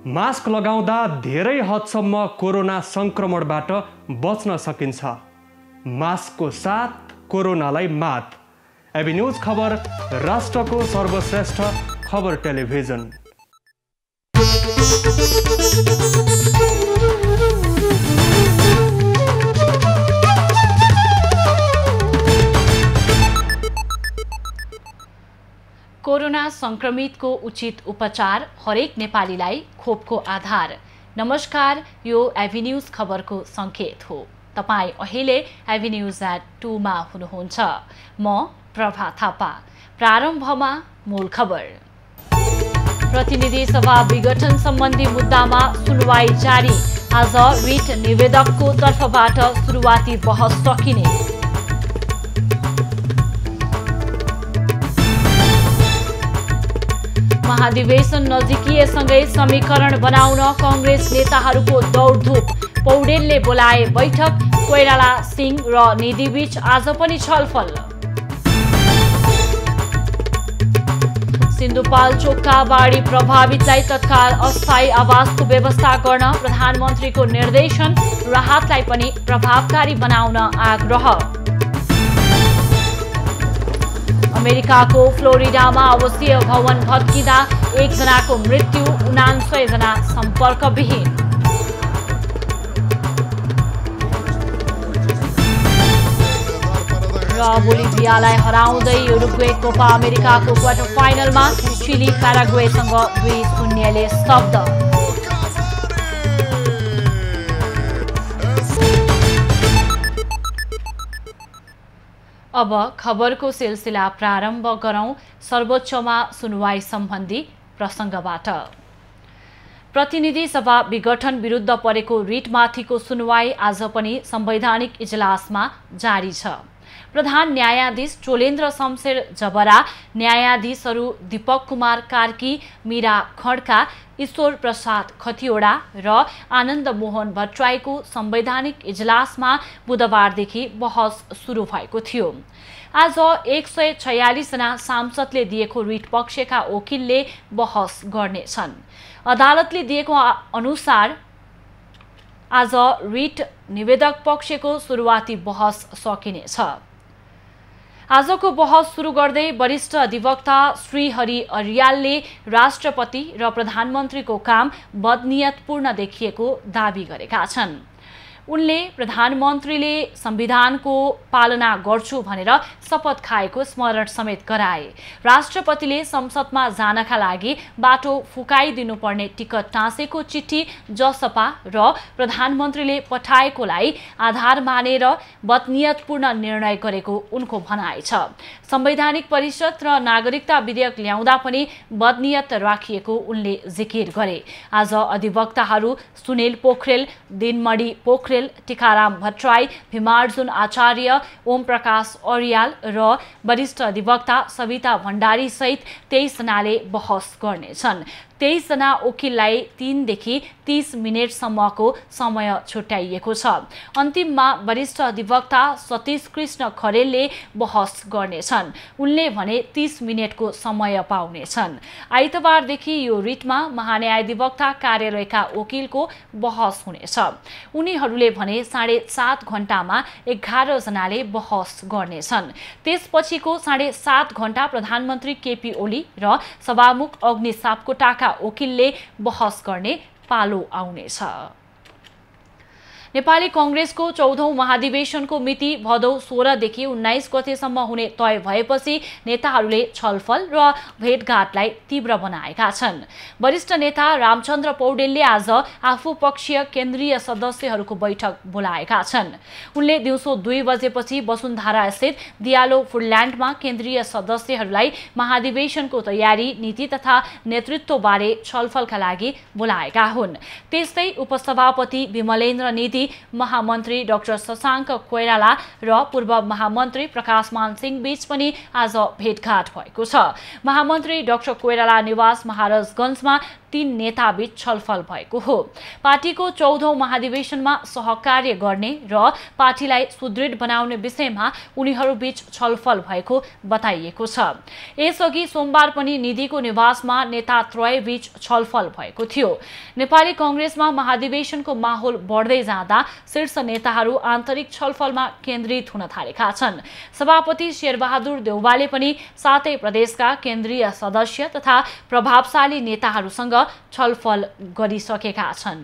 Mask लगाउँदा धेरै हदसम्म कोरोना संक्रमणबाट बच्न सकिन्छ। मास्कको साथ कोरोनालाई मात। एबी न्यूज खबर, राष्ट्रको सर्वश्रेष्ठ खबर टेलिभिजन। कोरोना संक्रमितको उचित उपचार हरेक नेपालीलाई खोपको आधार। नमस्कार, यो एबी न्यूज खबरको संकेत हो। तपाई अहिले एबी न्यूज @2 मा हुनुहुन्छ। म प्रभा थापा। प्रारम्भमा मूल खबर। प्रतिनिधि सभा विघटन सम्बन्धी मुद्दामा सुनवाई जारी। आज रिट निवेदकको तर्फबाट सुरुवाती बहस सकिने। महाधिवेशन नजिकिएसँगै समीकरण बनाउन कांग्रेस नेताहरूको दौडधुप। पौडेलले बोलाए बैठक। कोइराला, सिंह र निधिबीच आज पनि छलफल। सिन्धुपाल्चोकका बाढी प्रभावितलाई तत्काल अस्थायी आवासको व्यवस्था गर्न प्रधानमन्त्रीको निर्देशन। राहतलाई पनि प्रभावकारी बनाउन आग्रह। अमेरिकाको फ्लोरिडामा आवासीय भवन भत्किँदा 1 जनाको मृत्यु, 99 जना सम्पर्कविहीन। र बोलिभियालाई हराउँदै युरुग्वे कोपा अमेरिकाको क्वार्टर फाइनलमा। चिली प्याराग्वेसँग 2-0 स्तब्ध। अब खबरको सिलसिला प्रारम्भ गरौं सर्वोच्चमा सुनवाई सम्बन्धी प्रसङ्गबाट। प्रतिनिधि सभा विघटन विरुद्ध परेको रिटमाथिको सुनवाई आज पनि संवैधानिक इजलासमा जारी छ। प्रधान न्यायाधीश चोलेन्द्र शमशेर जबरा, न्यायाधीशहरू दीपक कुमार कार्की, मीरा खड्का, ईश्वर प्रसाद खतिवडा र आनन्द मोहन भट्टराईको संवैधानिक इजलासमा बुधबारदेखि बहस सुरु भएको थियो। आज 146 जना सांसदले दिएको रिट पक्षका वकिलले बहस गर्नेछन्। अदालतले दिएको अनुसार आज रिट निवेदक पक्षको सुरुवाती बहस सकिनेछ। आजको बहस सुरु गर्दै वरिष्ठ अधिवक्ता श्री हरि अर्यालले राष्ट्रपति र प्रधानमन्त्रीको काम बदनियतपूर्ण देखिएको दावी गरेका छन्। उनले प्रधानमन्त्रीले संविधानको पालना गर्छु भनेर शपथ खाएको स्मरण समेत गराए। राष्ट्रपतिले संसदमा जानका लागि बाटो फुकाइदिनुपर्ने टिकट टाँसेको चिठी जसपा र प्रधानमन्त्रीले पठाएकोलाई आधार मानेर बदनियतपूर्ण निर्णय गरेको उनको भनाइ छ। संवैधानिक परिषद र नागरिकता विधेयक ल्याउँदा पनि बदनियत राखिएको उनले जिकिर गरे। आज अधिवक्ताहरू सुनिल पोखरेल, दिनमणि पोखरेल, टीकाराम भट्टराई, भीमार्जुन आचार्य, ओम प्रकाश अर्याल र वरिष्ठ अधिवक्ता सविता भण्डारी सहित 23 जनाले बहस गर्नेछन्। 23 जना वकिललाई 3 देखि 30 मिनेटसम्मको समय छुट्याइएको छ। अन्तिममा वरिष्ठ अधिवक्ता सतीश कृष्ण खरेलले बहस गर्नेछन्। उनले भने 30 मिनेटको समय पाउनेछन्। आइतबारदेखि यो रिटमा महान्यायाधिवक्ता कार्यालयका वकिलको बहस हुनेछ। उनीहरूले भने 7.5 घण्टामा 11 जनाले बहस गर्नेछन्। त्यसपछिको 7.5 घण्टा प्रधानमन्त्री केपी ओली र सभामुख अग्नि सापकोटाका वकिलले बहस गर्ने पालो आउनेछ। नेपाली कांग्रेसको 14औं महाधिवेशनको मिति भदौ 16 देखि 19 गतेसम्म हुने तय भएपछि नेताहरूले छलफल र भेटघाटलाई तीव्र बनाएका छन्। वरिष्ठ नेता रामचन्द्र पौडेलले आज आफू पक्षीय केन्द्रीय सदस्यहरूको बैठक बोलाएका छन्। उनले दिउँसो 2 बजेपछि वसुन्धरा स्थित दियालो फुडल्यान्डमा केन्द्रीय सदस्यहरूलाई महाधिवेशनको तयारी, नीति तथा नेतृत्वबारे छलफलका लागि बोलाएका हुन्। त्यस्तै उपसभापति विमलेन्द्र निधि, महामन्त्री डाक्टर शशाङ्क कोइराला र पूर्व महामन्त्री प्रकाशमान सिंह बीच पनि आज भेटघाट भएको छ। महामन्त्री डाक्टर कोइराला निवास महाराजगञ्जमा तीन नेताबीच छलफल भएको हो। पार्टीको 14औं महाधिवेशनमा सहकार्य गर्ने र पार्टीलाई सुदृढ बनाउने विषयमा उनीहरूबीच छलफल भएको बताइएको छ। यसअघि सोमबार पनि निधिको निवासमा नेता त्रयबीच छलफल भएको थियो। नेपाली कांग्रेसमा महाधिवेशनको माहौल बढ्दै जाँदा शीर्ष नेताहरू आन्तरिक छलफलमा केन्द्रित हुन थालेका छन्। सभापति शेरबहादुर देउवाले पनि सातै प्रदेशका केन्द्रीय सदस्य तथा प्रभावशाली नेताहरूसँग छलफल गरिसकेका छन्।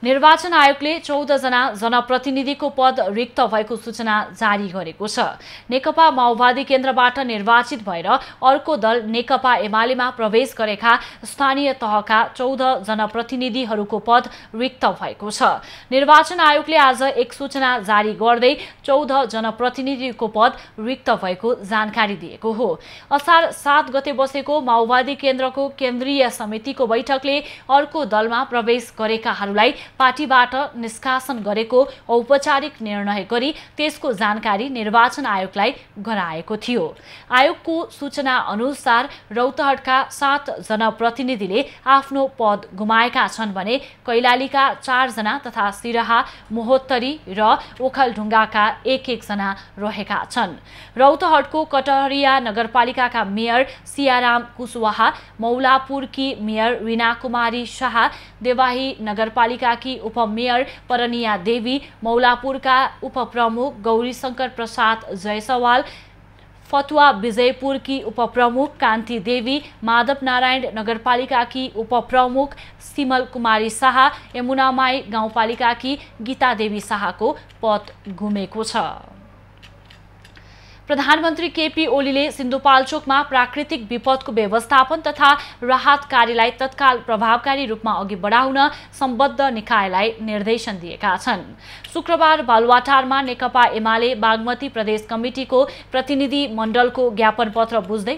निर्वाचन आयोगले 14 जना जनप्रतिनिधिको पद रिक्त भएको सूचना जारी गरेको छ। नेकपा माओवादी केन्द्रबाट निर्वाचित भएर अर्को दल नेकपा एमालेमा प्रवेश गरेका स्थानीय तहका 14 जनप्रतिनिधिहरूको पद रिक्त भएको छ। निर्वाचन आयोगले आज एक सूचना जारी गर्दै 14 जनप्रतिनिधिको पद रिक्त भएको जानकारी दिएको हो। असार 7 गते बसेको माओवादी केन्द्रको केन्द्रीय समितिको बैठकले अर्को दलमा प्रवेश गरेकाहरूलाई पार्टीबाट निष्कासन गरेको औपचारिक निर्णय गरी त्यसको जानकारी निर्वाचन आयोगलाई गराएको थियो। आयोगको सूचना अनुसार रौतहटका 7 जनप्रतिनिधिले आफ्नो पद गुमाएका छन् भने कैलालीका 4 जना तथा सिराहा, मोहत्तरी र ओखलढुङ्गाका 1-1 जना रहेका छन्। रौतहटको कटहरिया नगरपालिकाका मेयर सियाराम कुशवाहा, मौलापुरकी मेयर रीना कुमारी शाह, देवाही नगरपालिकाकी उपमेयर परनिया देवी, मौलापुरका उपप्रमुख गौरीशंकर प्रसाद जयसवाल, फतुवा विजयपुरकी उपप्रमुख कान्ति देवी, माधव नारायण नगरपालिकाकी उपप्रमुख सिमल कुमारी शाह, यमुनामाई गाउँपालिकाकी गीता देवी शाहको पद गुमेको छ। प्रधानमन्त्री केपी ओलीले सिन्धुपाल्चोकमा प्राकृतिक विपदको व्यवस्थापन तथा राहत कार्यलाई तत्काल प्रभावकारी रूपमा अघि बढाउन सम्बद्ध निकायलाई निर्देशन दिएका छन्। शुक्रबार बालुवाटारमा नेकपा एमाले बागमती प्रदेश कमिटिको प्रतिनिधि मण्डलको ज्ञापन पत्र बुझ्दै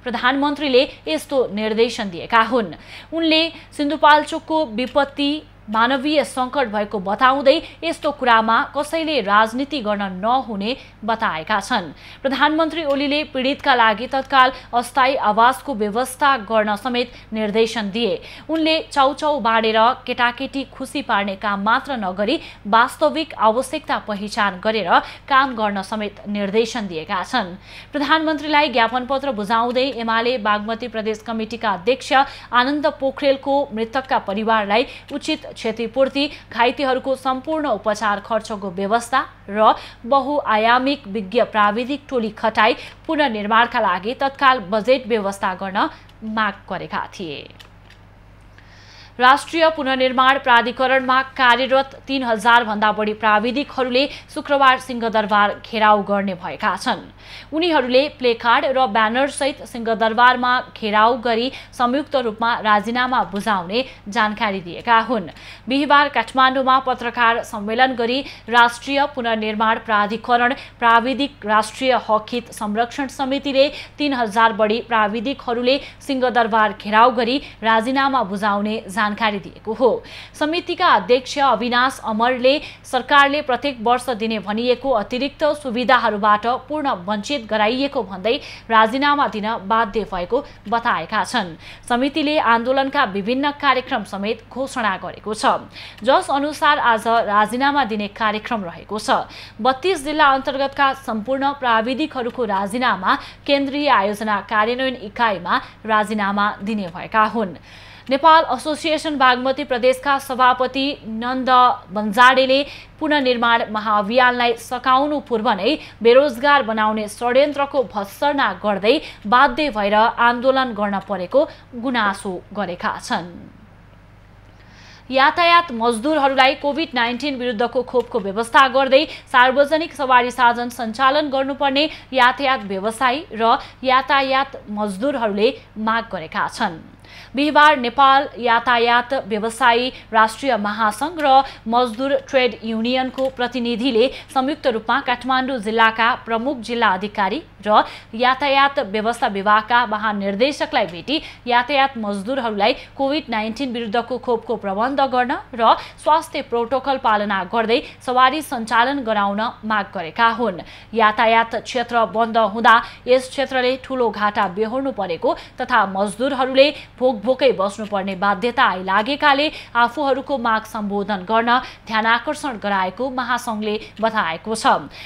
प्रधानमन्त्रीले यस्तो निर्देशन दिएका हुन्। उनले सिन्धुपाल्चोकको विपत्ति मानवीय संकट भएको बताउँदै यस्तो कुरामा कसैले राजनीति गर्न नहुने बताएका छन्। प्रधानमन्त्री ओलीले पीडितका लागि तत्काल अस्थायी आवासको व्यवस्था गर्न समेत निर्देशन दिए। उनले चाउचाउ बाँडेर केटाकेटी खुसी पार्ने काम मात्र नगरी वास्तविक आवश्यकता पहिचान गरेर काम गर्न समेत निर्देशन दिएका छन्। प्रधानमन्त्रीलाई ज्ञापन पत्र बुझाउँदै एमाले बागमती प्रदेश कमिटिका अध्यक्ष आनन्द पोखरेलको मृतकका परिवारलाई उचित क्षतिपूर्ति, घाइतेहरूको सम्पूर्ण उपचार खर्चको व्यवस्था र बहुआयामिक विज्ञ प्राविधिक टोली खटाई पुनर्निर्माणका लागि तत्काल बजेट व्यवस्था गर्न माग गरेका थिए। राष्ट्रिय पुनर्निर्माण प्राधिकरणमा कार्यरत 3000 भन्दा बढी प्राविधिकहरूले शुक्रबार सिंहदरबार घेराउ गर्ने भएका छन्। उनीहरूले प्लेकार्ड र ब्यानर सहित सिंहदरबारमा घेराउ गरी संयुक्त रूपमा राजीनामा बुझाउने जानकारी दिएका हुन्। बिहीबार काठमाडौँमा पत्रकार सम्मेलन गरी राष्ट्रिय पुनर्निर्माण प्राधिकरण प्राविधिक राष्ट्रिय हक हित संरक्षण समितिले 3000 बढी प्राविधिकहरूले सिंहदरबार घेराउ गरी राजीनामा बुझाउने जानकारी दिएको हो। समितिका अध्यक्ष अविनाश अमरले सरकारले प्रत्येक वर्ष दिने भनिएको अतिरिक्त सुविधाहरूबाट पूर्ण वञ्चित गराइएको भन्दै राजीनामा दिन बाध्य भएको बताएका छन्। समितिले आन्दोलनका विभिन्न कार्यक्रम समेत घोषणा गरेको छ, जस अनुसार आज राजीनामा दिने कार्यक्रम रहेको छ। 32 जिल्ला अन्तर्गतका सम्पूर्ण प्राविधिकहरूको राजीनामा केन्द्रीय आयोजना कार्यान्वयन इकाइमा राजीनामा दिने भएका हुन्। नेपाल एसोसिएसन बागमती प्रदेशका सभापति नन्द बन्जाडेले पुनर्निर्माण महाअभियानलाई सकाउनु पूर्व नै बेरोजगार बनाउने षड्यन्त्रको भत्सना गर्दै बाध्य भएर आन्दोलन गर्न परेको गुनासो गरेका छन्। यातायात मजदुरहरूलाई कोभिड-19 विरुद्धको खोपको व्यवस्था गर्दै सार्वजनिक सवारी साधन सञ्चालन गर्नुपर्ने यातायात व्यवसायी र यातायात मजदुरहरूले माग गरेका छन्। बिहिबार नेपाल यातायात व्यवसायी राष्ट्रिय महासंघ र मजदुर ट्रेड युनियनको प्रतिनिधिले संयुक्त रूपमा काठमाडौँ जिल्लाका प्रमुख जिल्ला अधिकारी र यातायात व्यवस्था विभागका महानिर्देशकलाई भेटी यातायात मजदुरहरूलाई कोभिड-19 विरुद्धको खोपको प्रबन्ध गर्न र स्वास्थ्य प्रोटोकल पालना गर्दै सवारी सञ्चालन गराउन माग गरेका हुन्। यातायात क्षेत्र बन्द हुँदा यस क्षेत्रले ठूलो घाटा बेहोर्नु परेको तथा मजदुरहरूले भोकै बस्नुपर्ने बाध्यता आइलागेकाले आफूहरूको माग सम्बोधन गर्न ध्यानाकर्षण गराएको महासंघले बताएको छ।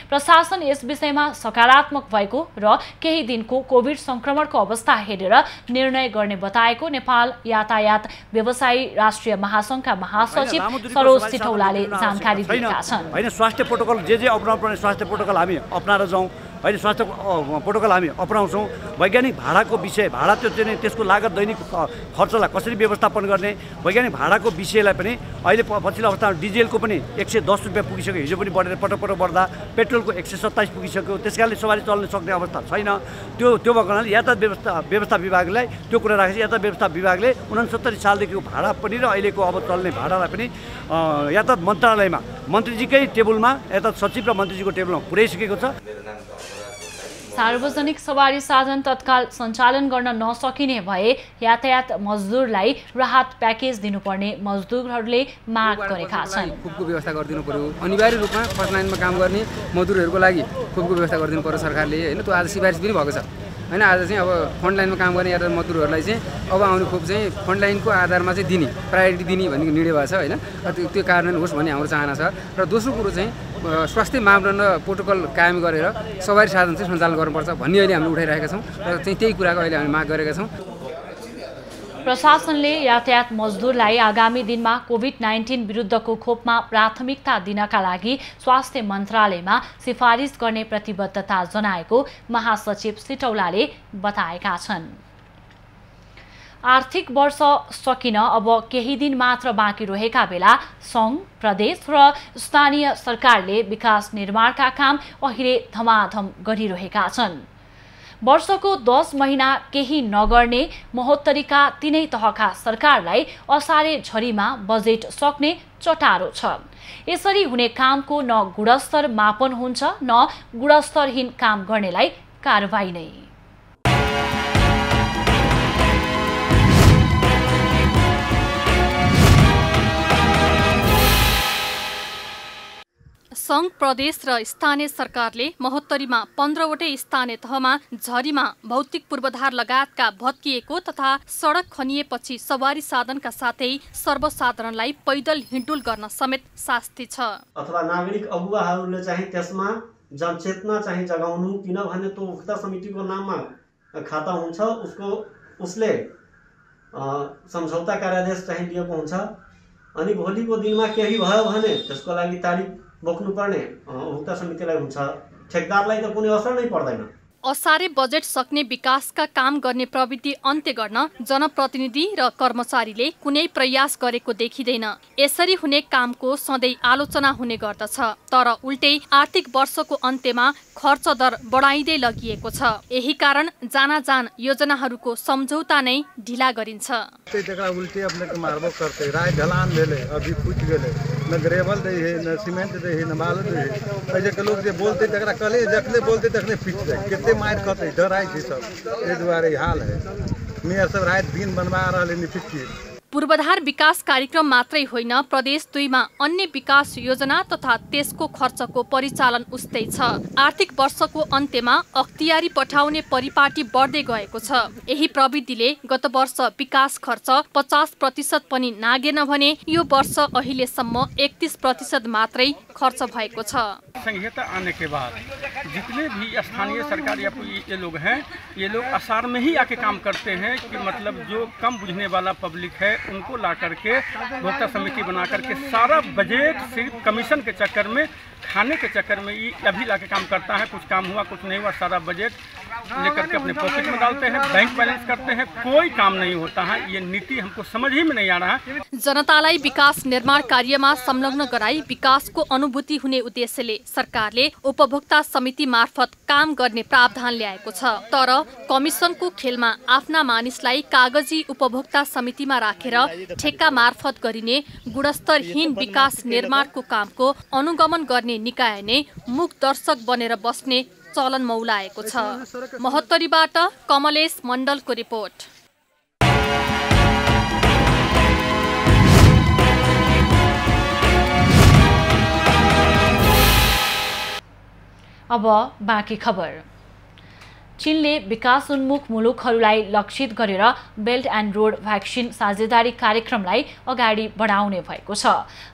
प्रशासन यस विषयमा सकारात्मक भएको र केही दिनको कोभिड संक्रमणको अवस्था हेरेर निर्णय गर्ने बताएको नेपाल यातायात व्यवसायी राष्ट्रिय महासंघका महासचिव सरोज सिटौलाले जानकारी दिएका छन्। हैन, स्वास्थ्य प्रोटोकल जे अपनाउनु पर्ने स्वास्थ्य प्रोटोकल हामी अपनाएर जाउँ। होइन, स्वास्थ्य प्रोटोकल हामी अपनाउँछौँ। वैज्ञानिक भाडाको विषय, भाडा त्यो चाहिँ त्यसको लागत दैनिक खर्चलाई कसरी व्यवस्थापन गर्ने, वैज्ञानिक भाडाको विषयलाई पनि अहिले पछिल्लो अवस्थामा डिजेलको पनि 110 रुपियाँ पुगिसक्यो, हिजो पनि बढेर पटक बढ्दा पेट्रोलको 127 पुगिसक्यो। त्यस कारणले सवारी चल्न सक्ने अवस्था छैन। त्यो भएको हुनाले यातायात व्यवस्था विभागलाई त्यो कुरा राखेपछि यातायात व्यवस्था विभागले 69 सालदेखिको भाडा पनि र अहिलेको अब चल्ने भाडालाई पनि यातायात मन्त्रालयमा मन्त्रीजीकै टेबलमा यातायात सचिव र मन्त्रीजीको टेबलमा पुर्याइसकेको छ। सार्वजनिक सवारी साधन तत्काल सञ्चालन गर्न नसकिने भए यातायात मजदुरलाई राहत प्याकेज दिनुपर्ने मजदुरहरूले माग गरेका छन्। खोपको व्यवस्था गरिदिनु पर्यो। अनिवार्य रूपमा फर्स्ट लाइनमा काम गर्ने मजदुरहरूको लागि खोपको व्यवस्था गरिदिनु पर्यो सरकारले। होइन, त्यो आज सिफारिस पनि भएको छ। होइन, आज चाहिँ अब फ्रन्ट लाइनमा काम गर्ने यातायात मजदुरहरूलाई चाहिँ अब आउने खोप चाहिँ फ्रन्ट लाइनको आधारमा चाहिँ दिने, प्रायोरिटी दिने भन्ने निर्णय भएको छ। होइन, त्यो कार्यान्वयन होस् भन्ने हाम्रो चाहना छ। र दोस्रो कुरो चाहिँ स्वास्थ्य मापदण्ड प्रोटोकल कायम गरेर सवारी साधन चाहिँ सञ्चालन गर्नुपर्छ भन्ने अहिले हामीले उठाइरहेका छौँ र चाहिँ त्यही कुराको अहिले हामी माग गरेका छौँ। प्रशासनले यातायात मजदुरलाई आगामी दिनमा कोभिड-19 विरुद्धको खोपमा प्राथमिकता दिनका लागि स्वास्थ्य मन्त्रालयमा सिफारिस गर्ने प्रतिबद्धता जनाएको महासचिव सिटौलाले बताएका छन्। आर्थिक वर्ष सकिन अब केही दिन मात्र बाँकी रहेका बेला सङ्घ, प्रदेश र स्थानीय सरकारले विकास निर्माणका काम अहिले धमाधम गरिरहेका छन्। वर्षको 10 महिना केही नगर्ने महोत्तरीका तीनै तहका सरकारलाई असारे झरीमा बजेट सक्ने चटारो छ। यसरी हुने कामको न गुणस्तर मापन हुन्छ न गुणस्तरहीन काम गर्नेलाई कारबाही नै। सङ्घ, प्रदेश र स्थानीय सरकारले महोत्तरीमा 15वटै स्थानीय तहमा झरीमा भौतिक पूर्वाधार लगायतका भत्किएको तथा सडक खनिएपछि सवारी साधनका साथै सर्वसाधारणलाई पैदल हिँडुल गर्न समेत शास्ति छ। अथवा नागरिक अगुवाहरूले चाहिँ त्यसमा जनचेतना चाहिँ जगाउनु, किनभने त्यो उक्त समितिको नाममा खाता हुन्छ, उसले सम्झौता कार्यादेश चाहिँ दिएको हुन्छ। अनि भोलिको दिनमा केही भयो भने त्यसको लागि तारिख बोक्नुपर्ने उक्त समितिलाई हुन्छ। ठेकदारलाई त कुनै असर नै पर्दैन। असारे बजेट सक्ने विकासका काम गर्ने प्रवृत्ति अन्त्य गर्न जनप्रतिनिधि र कर्मचारीले कुनै प्रयास गरेको देखिँदैन। यसरी हुने कामको सधैँ आलोचना हुने गर्दछ, तर उल्टै आर्थिक वर्षको अन्त्यमा खर्च दर बढाइँदै लगिएको छ। यही कारण जानाजान योजनाहरूको सम्झौता नै ढिला गरिन्छ। न ग्रेवल दे है, न सीमेंट दे है, न बालू दे है। ऐसे के लोग जे बोलते तकरा कले देखले बोलते तखने पिट जाए, कितने मार खते डराई छै सब। ए दुआरे हाल है। मेयर सब रात दिन बनवा रहले नि पिट। पूर्वाधार विकास कार्यक्रम मात्रै होइन, प्रदेश 2 मा अन्य विकास योजना तथा त्यसको खर्चको परिचालन उस्तै छ। आर्थिक वर्षको अन्त्यमा अख्तियारी पठाउने परिपाटी बढ्दै गएको छ। यही प्रवृत्तिले गत वर्ष विकास खर्च 50% पनि नागेन भने यो वर्ष अहिलेसम्म 31% मात्रै खर्च भएको छ। संहिता आने के बाद जितने भी स्थानीय सरकार या ये लोग हैं, ये लोग आसार में ही आके काम करते हैं कि मतलब जो कम बुझने वाला पब्लिक है उनको ला करके उपभोक्ता समिति बना करके सारा बजट सिर्फ कमीशन के चक्कर में, खाने के चक्कर में ये अभी ला के काम करता है। कुछ काम हुआ कुछ नहीं हुआ, सारा बजट लेकर के अपने पॉकेट में डालते हैं, बैंक बैलेंस करते हैं, कोई काम नहीं होता है। ये नीति हमको समझ ही में नहीं आ रहा है। जनतालाई विकास निर्माण कार्यमा संलग्न गराई विकासको अनुभूति हुने उद्देश्यले सरकारले उपभोक्ता समिति मार्फत काम गर्ने प्रावधान ल्याएको छ। तर कमिसनको खेलमा आफ्ना मानिसलाई कागजी उपभोक्ता समितिमा राखेर ठेक्का मार्फत गरिने गुणस्तरहीन विकास निर्माणको कामको अनुगमन गर्ने निकाय नै मुख दर्शक बनेर बस्ने चलन मौलाएको छ। महोत्तरीबाट कमलेश मण्डलको रिपोर्ट। अब बाँकी खबर। चीनले विकासोन्मुख मुलुकहरूलाई लक्षित गरेर बेल्ट एन्ड रोड भ्याक्सिन साझेदारी कार्यक्रमलाई अगाडि बढाउने भएको छ।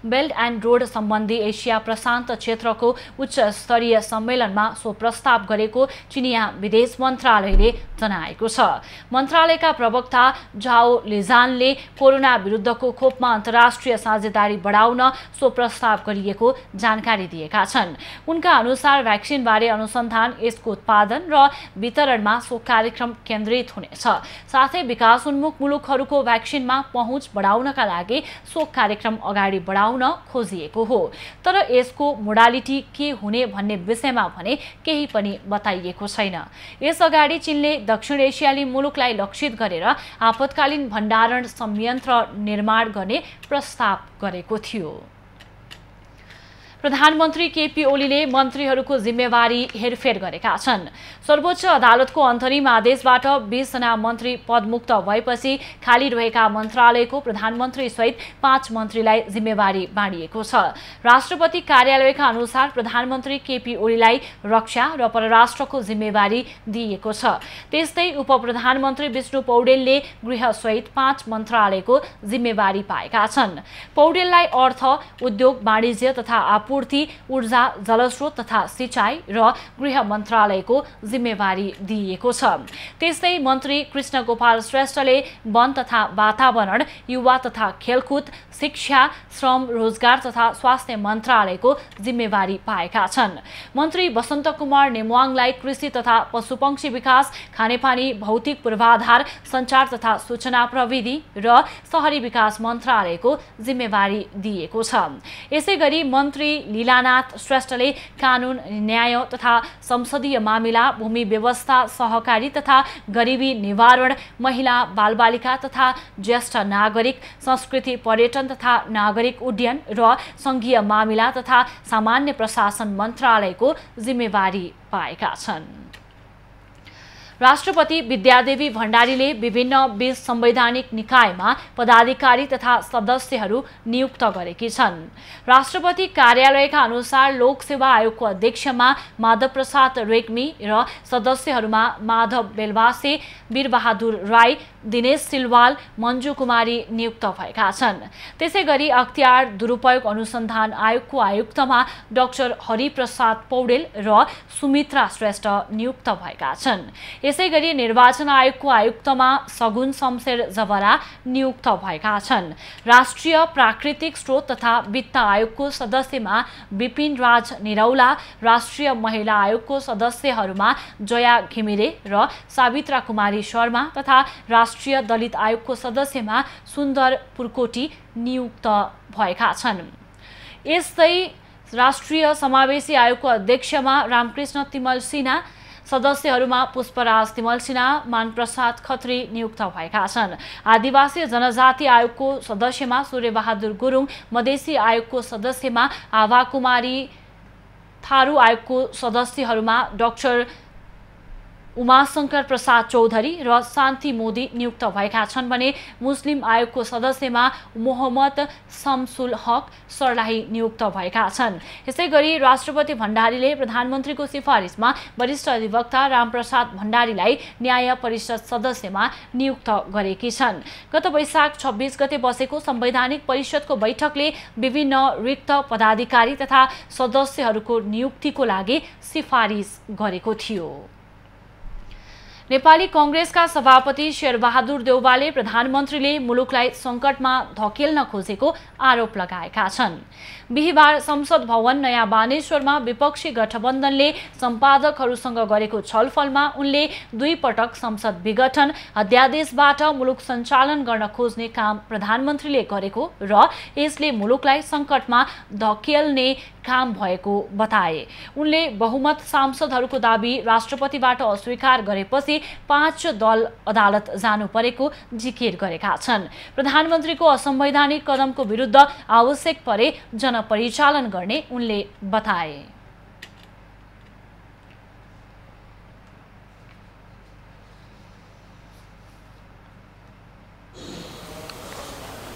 बेल्ट एन्ड रोड सम्बन्धी एसिया प्रशान्त क्षेत्रको उच्च स्तरीय सम्मेलनमा सो प्रस्ताव गरेको चिनिया विदेश मन्त्रालयले जनाएको छ। मन्त्रालयका प्रवक्ता झाओ लिजानले कोरोना विरुद्धको खोपमा अन्तर्राष्ट्रिय साझेदारी बढाउन सो प्रस्ताव गरिएको जानकारी दिएका छन्। उनका अनुसार भ्याक्सिनबारे अनुसन्धान, यसको उत्पादन र वितरणमा सो कार्यक्रम केन्द्रित हुनेछ। साथै विकासोन्मुख मुलुकहरूको भ्याक्सिनमा पहुँच बढाउनका लागि सो कार्यक्रम अगाडि बढाउन खोजिएको हो। तर यसको मोडालिटी के हुने भन्ने विषयमा भने केही पनि बताइएको छैन। यसअगाडि चीनले दक्षिण एसियाली मुलुकलाई लक्षित गरेर आपतकालीन भण्डारण संयन्त्र निर्माण गर्ने प्रस्ताव गरेको थियो। प्रधानमन्त्री केपी ओलीले मन्त्रीहरूको जिम्मेवारी हेरफेर गरेका छन्। सर्वोच्च अदालतको अन्तरिम आदेशबाट 20 जना मन्त्री पदमुक्त भएपछि खाली रहेका मन्त्रालयको प्रधानमन्त्री सहित 5 मन्त्रीलाई जिम्मेवारी बाँडिएको छ। राष्ट्रपति कार्यालयका अनुसार प्रधानमन्त्री केपी ओलीलाई रक्षा र परराष्ट्रको जिम्मेवारी दिइएको छ। त्यस्तै उपप्रधानमन्त्री विष्णु पौडेलले गृहसहित 5 मन्त्रालयको जिम्मेवारी पाएका छन्। पौडेललाई अर्थ, उद्योग, वाणिज्य तथा आपूर्ति, ऊर्जा, जलस्रोत तथा सिंचाई र गृह मन्त्रालयको जिम्मेवारी दिइएको छ। त्यस्तै मन्त्री कृष्ण गोपाल श्रेष्ठले वन तथा वातावरण, युवा तथा खेलकुद, शिक्षा, श्रम, रोजगार तथा स्वास्थ्य मन्त्रालयको जिम्मेवारी पाएका छन्। मन्त्री वसन्त कुमार नेमुवाङलाई कृषि तथा पशुपक्षी विकास, खानेपानी, भौतिक पूर्वाधार, सञ्चार तथा सूचना प्रविधि र शहरी विकास मन्त्रालयको जिम्मेवारी दिएको छ। यसैगरी मन्त्री लीलानाथ श्रेष्ठले कानुन, न्याय तथा संसदीय मामिला, भूमि व्यवस्था, सहकारी तथा गरिबी निवारण, महिला, बालबालिका तथा ज्येष्ठ नागरिक, संस्कृति, पर्यटन तथा नागरिक उड्डयन र संघीय मामिला तथा सामान्य प्रशासन मन्त्रालयको जिम्मेवारी पाएका छन्। राष्ट्रपति विद्यादेवी भण्डारीले विभिन्न 20 संवैधानिक निकायमा पदाधिकारी तथा सदस्यहरू नियुक्त गरेकी छन्। राष्ट्रपति कार्यालयका अनुसार लोकसेवा आयोगको अध्यक्षमा माधव प्रसाद रेग्मी र सदस्यहरूमा माधव बेलवासे, वीरबहादुर राई, दिनेश सिलवाल, मञ्जु कुमारी नियुक्त भएका छन्। त्यसैगरी अख्तियार दुरुपयोग अनुसन्धान आयोगको आयुक्तमा डाक्टर हरिप्रसाद पौडेल र सुमित्रा श्रेष्ठ नियुक्त भएका छन्। यसैगरी निर्वाचन आयोगको आयुक्तमा सगुन शमशेर जवरा नियुक्त भएका छन्। राष्ट्रिय प्राकृतिक स्रोत तथा वित्त आयोगको सदस्यमा विपिन राज निरौला, राष्ट्रिय महिला आयोगको सदस्यहरूमा जया घिमिरे र सावित्रा कुमारी शर्मा तथा राष्ट्रिय दलित आयोगको सदस्यमा सुन्दर पुर्कोटी नियुक्त भएका छन्। यस्तै राष्ट्रिय समावेशी आयोगको अध्यक्षमा रामकृष्ण तिमल सिन्हा, सदस्यहरूमा पुष्पराज तिमल सिन्हा, मानप्रसाद खत्री नियुक्त भएका छन्। आदिवासी जनजाति आयोगको सदस्यमा सूर्यबहादुर गुरुङ, मधेसी आयोगको सदस्यमा आभा कुमारी, थारू आयोगको सदस्यहरूमा डाक्टर उमाशंकर प्रसाद चौधरी र शान्ति मोदी नियुक्त भएका छन् भने मुस्लिम आयोगको सदस्यमा मोहम्मद शमसुल हक सर्लाही नियुक्त भएका छन्। यसैगरी राष्ट्रपति भण्डारीले प्रधानमन्त्रीको सिफारिसमा वरिष्ठ अधिवक्ता रामप्रसाद भण्डारीलाई न्याय परिषद सदस्यमा नियुक्त गरेकी छन्। गत वैशाख 26 गते बसेको संवैधानिक परिषदको बैठकले विभिन्न रिक्त पदाधिकारी तथा सदस्यहरूको नियुक्तिको लागि सिफारिस गरेको थियो। नेपाली कांग्रेसका सभापति शेरबहादुर देउवाले प्रधानमन्त्रीले मुलुकलाई संकटमा धकेल्न खोजेको आरोप लगाएका छन्। बिहीबार संसद भवन नयाँ बानेश्वरमा विपक्षी गठबन्धनले सम्पादकहरूसँग गरेको छलफलमा उनले 2 पटक संसद विघटन अध्यादेशबाट मुलुक सञ्चालन गर्न खोज्ने काम प्रधानमन्त्रीले गरेको र यसले मुलुकलाई संकटमा धकेल्ने काम भएको बताए। उनले बहुमत सांसदहरूको दाबी राष्ट्रपतिबाट अस्वीकार गरेपछि 5 दल अदालत जानु परेको जिकिर गरेका छन्। प्रधानमन्त्रीको असंवैधानिक कदमको विरुद्ध आवश्यक परे जनपरिचालन गर्ने उनले बताए।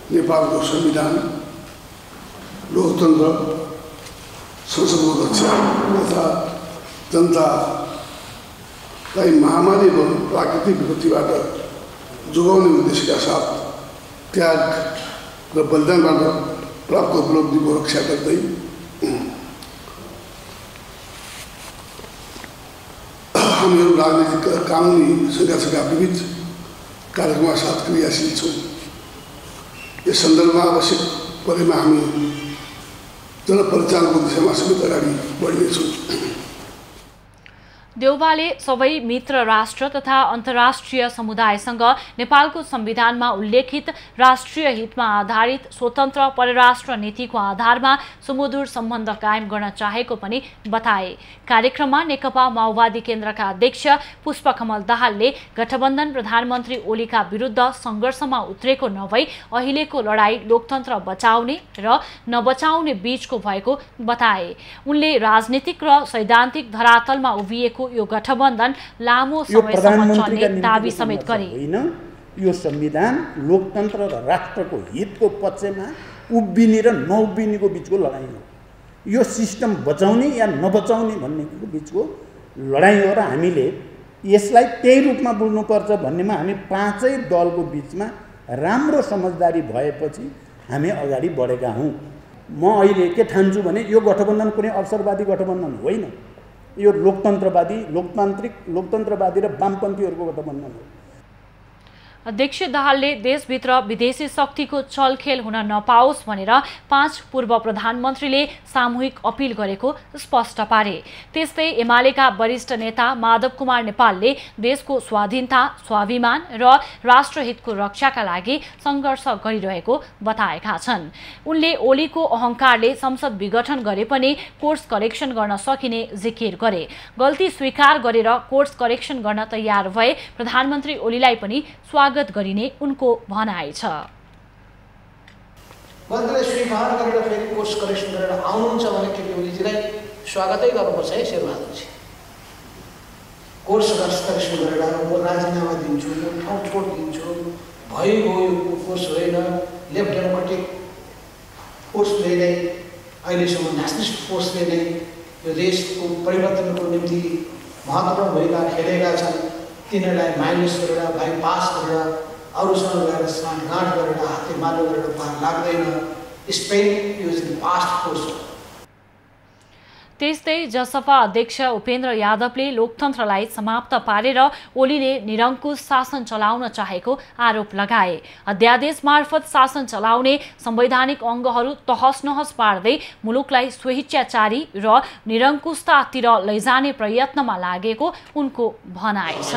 नेपालको संविधान, लोकतन्त्र, संसदको रक्षा तथा जनतालाई महामारी व प्राकृतिक विपत्तिबाट जोगाउने उद्देश्यका साथ त्याग र बलिदानबाट प्राप्त उपलब्धिको रक्षा गर्दै हामीहरू राजनीतिक कानुनी संघर्षका विविध कार्यक्रमका साथ क्रियाशील छौँ। यस सन्दर्भमा आवश्यक परेमा हामी जनपरिचालनको दिशामा समेत अगाडि बढ्नेछौँ। देउवाले सबै मित्र राष्ट्र तथा अन्तर्राष्ट्रिय समुदायसँग नेपालको संविधानमा उल्लेखित राष्ट्रिय हितमा आधारित स्वतन्त्र परराष्ट्र नीतिको आधारमा सुमधुर सम्बन्ध कायम गर्न चाहेको पनि बताए। कार्यक्रममा नेकपा माओवादी केन्द्रका अध्यक्ष पुष्पकमल दाहालले गठबन्धन प्रधानमन्त्री ओलीका विरुद्ध सङ्घर्षमा उत्रेको नभई अहिलेको लडाई लोकतन्त्र बचाउने र नबचाउने बीचको भएको बताए। उनले राजनीतिक र सैद्धान्तिक धरातलमा उभिएको यो गठबन्धन लामो समयसम्म चल्ने दाबी समेत गरे। यो संविधान लोकतन्त्र र राष्ट्रको हितको पक्षमा उभिने र नउभिनेको बीचको लडाईँ हो। यो सिस्टम बचाउने या नबचाउने भन्नेको बीचको लडाईँ हो र हामीले यसलाई त्यही रूपमा बुझ्नुपर्छ भन्नेमा हामी पाँचै दलको बीचमा राम्रो समझदारी भएपछि हामी अगाडि बढेका हौँ। म अहिले के ठान्छु भने यो गठबन्धन कुनै अवसरवादी गठबन्धन होइन, यो लोकतन्त्रवादी र वामपन्थीहरूको गठबन्धन हो। अध्यक्ष दाहालले देशभित्र विदेशी शक्तिको चलखेल हुन नपाओस् भनेर 5 पूर्व प्रधानमन्त्रीले सामूहिक अपील गरेको स्पष्ट पारे। त्यस्तै एमालेका वरिष्ठ नेता माधव कुमार नेपालले देशको स्वाधीनता, स्वाभिमान र राष्ट्रहितको रक्षाका लागि सङ्घर्ष गरिरहेको बताएका छन्। उनले ओलीको अहङ्कारले संसद विघटन गरे पनि कोर्स करेक्सन गर्न सकिने जिकिर गरे। गल्ती स्वीकार गरेर कोर्स करेक्सन गर्न तयार भए प्रधानमन्त्री ओलीलाई पनि स्वागत गरिने उनको भनाइ छ। गल्तीलाई स्वीकार गरेर फेरि कोर्स करेक्सन गरेर आउनुहुन्छ भने केपी ओलीजीलाई स्वागतै गर्नुपर्छ है शेरबहादुरजी। कोर्स करेक्सन गरेर म राजीनामा दिन्छु, म ठाउँ छोडिदिन्छु, भइगयो यो कोर्स होइन, लेफ्ट डेमोक्रेटिक फोर्सले नै अहिलेसम्म नेसनलिस्ट फोर्सले नै यो देशको परिवर्तनको निम्ति महत्त्वपूर्ण भूमिका खेलेका छन्। तिनीहरूलाई माइनस गरेर बाइपास गरेर अरूसँग गएर साँठगाँठ गरेर हातेमालो गरेर पार लाग्दैन। Spain use past course. त्यस्तै जसपा अध्यक्ष उपेन्द्र यादवले लोकतन्त्रलाई समाप्त पारेर ओलीले निरङ्कुश शासन चलाउन चाहेको आरोप लगाए। अध्यादेश मार्फत शासन चलाउने संवैधानिक अङ्गहरू तहस नहस पार्दै मुलुकलाई स्वेच्छाचारी र निरङ्कुशतातिर लैजाने प्रयत्नमा लागेको उनको भनाइ छ।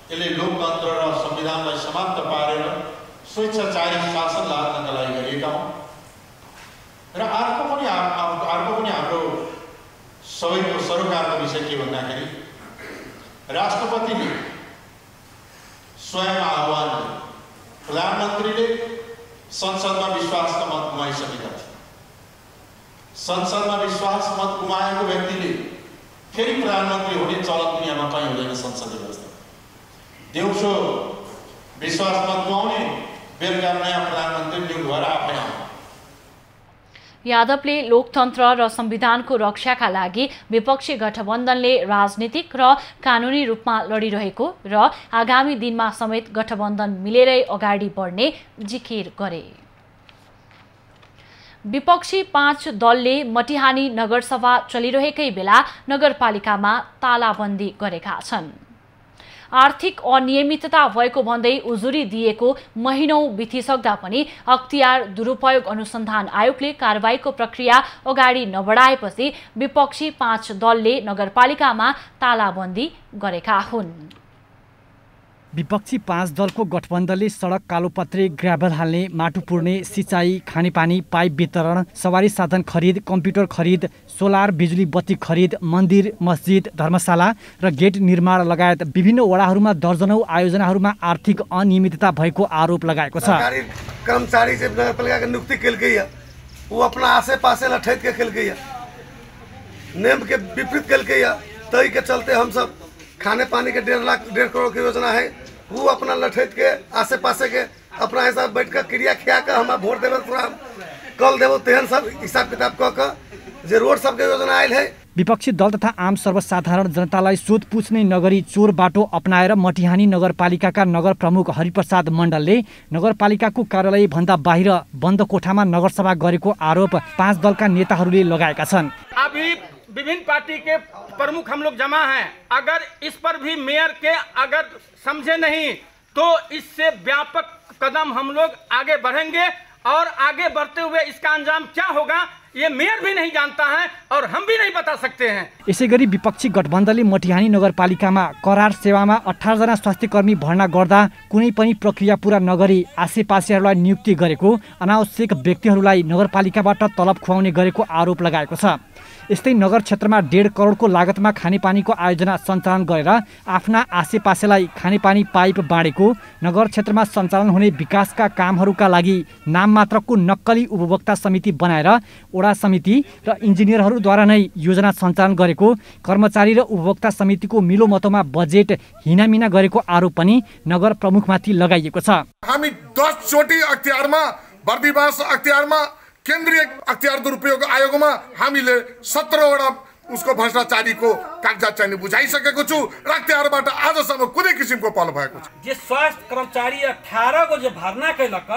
यसले लोकतन्त्र र संविधानलाई समाप्त पारेर स्वेच्छाचारी शासन लाग्नका लागि गरिएका हुन् र अर्को पनि हाम्रो सबैको सरोकारको विषय के भन्दाखेरि राष्ट्रपतिले स्वयं आह्वान गरे। प्रधानमन्त्रीले संसदमा विश्वासका मत गुमाइसकेका थिए। संसदमा विश्वास मत गुमाएको व्यक्तिले फेरि प्रधानमन्त्री हुने चलन दुनियाँमा कहीँ हुँदैन। संसदीय व्यवस्था देउसो विश्वास मत गुमाउने, बेलुका नयाँ प्रधानमन्त्री नियुक्त भएर आफै आउने। यादवले लोकतन्त्र र संविधानको रक्षाका लागि विपक्षी गठबन्धनले राजनीतिक र कानुनी रूपमा लडिरहेको र आगामी दिनमा समेत गठबन्धन मिलेरै अगाडि बढ्ने जिकिर गरे। विपक्षी 5 दलले मटिहानी नगरसभा चलिरहेकै बेला नगरपालिकामा तालाबन्दी गरेका छन्। आर्थिक अनियमितता भएको भन्दै उजुरी दिएको महिनौं बितिसक्दा पनि अख्तियार दुरुपयोग अनुसन्धान आयोगले कारबाहीको प्रक्रिया अगाडि नबढाएपछि विपक्षी 5 दलले नगरपालिकामा तालाबन्दी गरेका हुन्। विपक्षी 5 दलको गठबन्धनले सडक कालोपत्रे, ग्राभल हाल्ने, माटो पुर्ने, सिँचाइ, खानेपानी, पाइप वितरण, सवारी साधन खरिद, कम्प्युटर खरिद, सोलर बिजुली बत्ती खरिद, मन्दिर, मस्जिद, धर्मशाला र गेट निर्माण लगायत विभिन्न वडाहरूमा दर्जनौं आयोजनाहरूमा आर्थिक अनियमितता भएको आरोप लगाएको छ। कर्मचारी से नगरपालिका की नियुक्ति कल गई है, वो अपना आसे पासे लठैत के कल गई है, नियम के विपरीत कल गई है। तई के चलते हम सब खाने पानी के 1.5 करोड़ की योजना है, वो अपना लठैत के आसे पासे के अपना हिसाब बैठ कर क्रिया खिया कर हम वोट देवे कल देव तेहन सब हिसाब किताब क जे रोड सबके योजना आयल है। विपक्षी दल तथा आम सर्वसाधारण जनतालाई सोधपुछ नै नगरी चोर बाटो अपनाएर मटिहानी नगरपालिकाका नगर प्रमुख हरिप्रसाद मण्डलले नगरपालिकाको कार्यालय भन्दा बाहिर बन्द कोठामा नगरसभा गरेको आरोप 5 दलका नेताहरूले लगाएका छन्। अभी विभिन्न पार्टी के प्रमुख हम लोग जमा हैं, अगर इस पर भी मेयर के अगर समझे नहीं तो इससे व्यापक कदम हम लोग आगे बढ़ेंगे और आगे बढ़ते हुए इसका अंजाम क्या होगा ये मेयर भी नहीं जानता है और हम भी नहीं बता सकते हैं। यसैगरी विपक्षी गठबन्धनले मटिहानी नगरपालिकामा करार सेवामा 18 जना स्वास्थ्यकर्मी भर्ना गर्दा कुनै पनि प्रक्रिया पूरा नगरी आसेपासेहरूलाई नियुक्ति गरेको, अनावश्यक व्यक्तिहरूलाई नगरपालिकाबाट तलब खुवाउने गरेको आरोप लगाएको छ। यस्तै नगर क्षेत्रमा 1.5 करोडको लागतमा खानेपानीको आयोजना सञ्चालन गरेर आफ्ना आसेपासेलाई खानेपानी पाइप बाँडेको, नगर क्षेत्रमा सञ्चालन हुने विकासका कामहरूका लागि नाम मात्रको नक्कली उपभोक्ता समिति बनाएर वडा समिति र इन्जिनियरहरूद्वारा नै योजना सञ्चालन गरेको, कर्मचारी र उपभोक्ता समितिको मिलोमतोमा बजेट हिनामिना गरेको आरोप पनि नगर प्रमुखमाथि लगाइएको छ। हामी 10 चोटी अख्तियारमा बर्दिवास अख्तियारमा केन्द्रीय अख्तियार दुरुपयोग आयोगमा हामीले 17 वटा उसको भ्रष्टाचारीको कागजात चाहिँ बुझाइसकेको छु र अख्तियारबाट आजसम्म कुनै किसिमको पहल भएको छ। जे स्वास्थ्य कर्मचारी 18 को जो भर्ना कैलक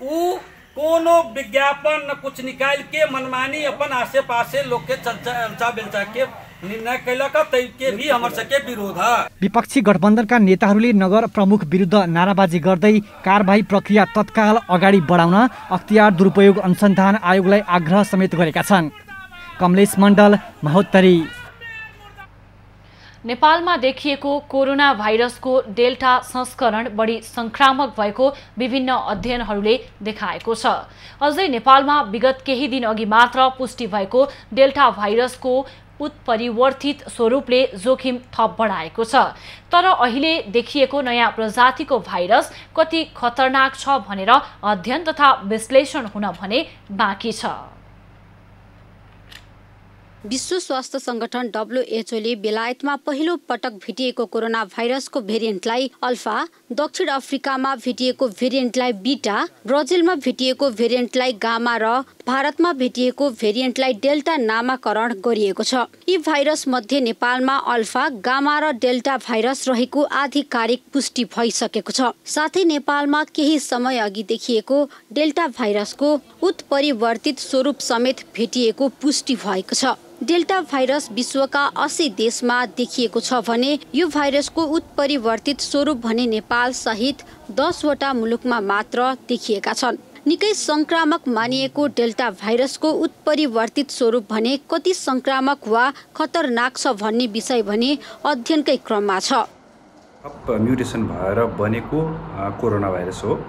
उ कोनो विज्ञापन न कुछ निकाल के मनमानी अपन आसे पासे लोग के चर्चा बेलचा के निर्णय कैलक तै के भी हमर सके विरोध है। विपक्षी गठबन्धनका नेताहरूले नगर प्रमुख विरुद्ध नाराबाजी गर्दै कारबाही प्रक्रिया तत्काल अगाडि बढाउन अख्तियार दुरुपयोग अनुसन्धान आयोगलाई आग्रह समेत गरेका छन्। कमलेश मण्डल, महोत्तरी। नेपालमा देखिएको कोरोना भाइरसको डेल्टा संस्करण बढी संक्रामक भएको विभिन्न अध्ययनहरूले देखाएको छ। अझै नेपालमा विगत केही दिन अघि मात्र पुष्टि भएको डेल्टा भाइरसको उत्परिवर्तित स्वरूपले जोखिम थप बढाएको छ। तर अहिले देखिएको नयाँ प्रजातिको भाइरस कति खतरनाक छ भनेर अध्ययन तथा विश्लेषण हुन भने बाँकी छ। विश्व स्वास्थ्य संगठन WHO ले बेलायतमा पहिलो पटक भेटिएको कोरोना भाइरसको भेरिएन्टलाई अल्फा, दक्षिण अफ्रिकामा भेटिएको भेरिएन्टलाई बीटा, ब्राजिलमा भेटिएको भेरिएन्टलाई गामा र भारतमा भेटिएको भेरिएन्टलाई डेल्टा नामाकरण गरिएको छ। यी भाइरस मध्ये नेपालमा अल्फा, गामा र डेल्टा भाइरस रहेको आधिकारिक पुष्टि भइसकेको छ। साथै नेपालमा केही समय अघि देखिएको डेल्टा भाइरसको उत्परिवर्तित स्वरूप समेत भेटिएको पुष्टि भएको छ। डेल्टा भाइरस विश्वका 80 देशमा देखिएको छ भने यो भाइरसको उत्परिवर्तित स्वरूप भने नेपाल सहित 10 वटा मुलुकमा मात्र देखिएका छन्। निकै संक्रामक मानिएको डेल्टा भाइरसको उत्परिवर्तित स्वरूप भने कति संक्रामक वा खतरनाक छ भन्ने विषय भने अध्ययनकै क्रममा छ। म्युटेसन भएर बनेको कोरोना भाइरस हो।